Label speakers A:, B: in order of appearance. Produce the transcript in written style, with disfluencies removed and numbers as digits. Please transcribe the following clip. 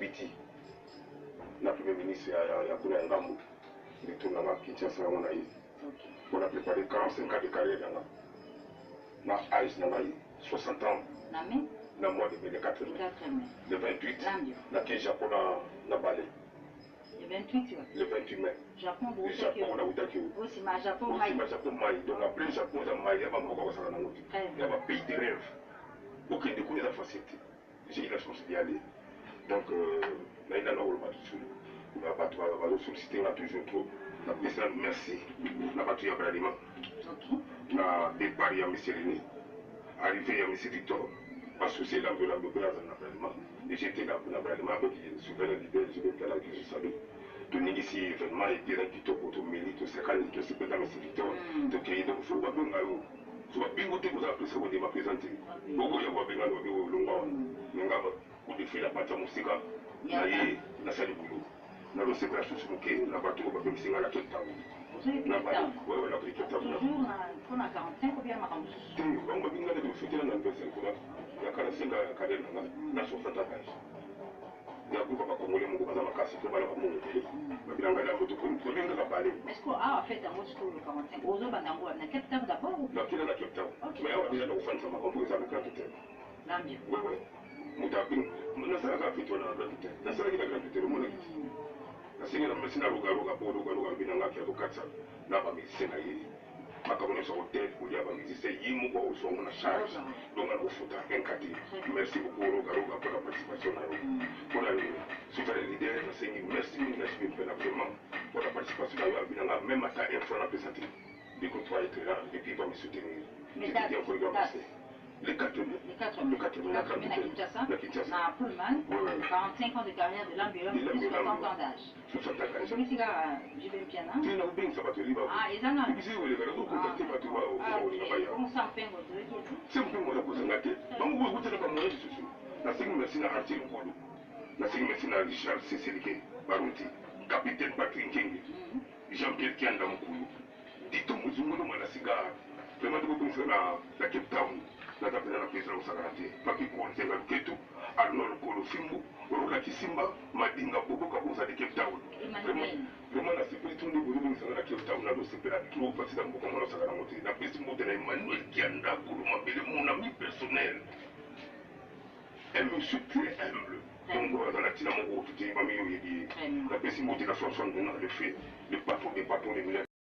A: Biti. Le Premier ministre a pris un gamou. Il tourne à Kinshasa. On a préparé 45 ans de carrière. On a 60 ans. Dans le mois de mai, le 4 mai. Le 28, la Kenya Japon a balé.
B: Le 28,
A: le 28 mai.
B: Japon,
A: le Japon, on a oublié.
B: Aussi, ma Japon,
A: Maï. Donc après le Japon, il y a un pays de rêve. Aucun de nous n'a facilité. J'ai eu la chance d'y aller. Donc, là, il y a un rôle on va solliciter, on a toujours trop. On a besoin de merci. On a battu à Bradima. On a déparé à M. René. Arrivé à M. Victor. Associé à Lambio Bradima. Et j'étais là pour Bradima avec le souverain leader, je vais là que je savais. De négocier événement et dire qu'il faut pour tout mérite, c'est quand il se peut dans M. Victor. Donc, il faut pas bien aller. So bingo te kuza pesa wende mapresente bogo ya wabenga no bi longa ngaba kudifi la pata musika na ye na sali bulu na lo sekra susu muke na batu ko ba bisinga la Cape Town na ba ouais la Cape Town
B: toujours on a 45 ou bien ma campus
A: te on ba binga de fitela na pesa ko ya kana singa kale na so fata kaji ya kuba ba kongole mungu baza makasi ko bala ba mungu babiranga la moto ko benga ka bale
B: est-ce que a fait un mot sur le 45 ozo bandango na Cape Town d'abord ou
A: la kila na Cape Town mais on déjà dans fan sama composé avec la tête
B: Lambio
A: ouais mutabi na sala ka fitwa na gratuité na sala ki la gratuité le monde na singa na mesina roga bodo binanga ki akokatsa na ba misena yi makamone sur hôtel pour dire ba misise yimu ko so na charge donc on faut encadrer merci beaucoup roga pour la participation pour la super leader na singi merci vraiment pour la participation à binanga même à ta info na pesati de ko toi être là et puis va me soutenir
B: mais date
A: le 4 mai
B: na Kinshasa na Pullman 45 ans de carrière de Lambio 60 ans d'âge
A: 60 ans d'âge
B: celui-ci là je vais bien
A: tu n'as bien ça va te riba
B: ah ils en ont
A: tu sais où les gars donc contacter pas tu vois
B: on s'en fait votre
A: c'est un peu moi la cause ngate bango vous vous pas moi je suis na singi merci na Arthur Nkolo na singi merci na Richard Cécile Baronti capitaine Patrick King Jean-Pierre Kianda Mukulu Dito Muzungu no mala cigare vraiment de penser la Cape Town la tapena la pesa au sagrate paki kuanzia ketu Arnold Kolo Fimbu Rola Kisimba Madinga Bobo kabuza de Cape Town vraiment la sécurité de Bobo sur la Cape Town la sécurité trop parce que beaucoup comme la sagara monte la peste monte na Emmanuel Kianda Kuluma Bele mon ami personnel un monsieur très humble donc dans la tina mon tout est mamie la peste monte la chanson de le fait le patron des patrons des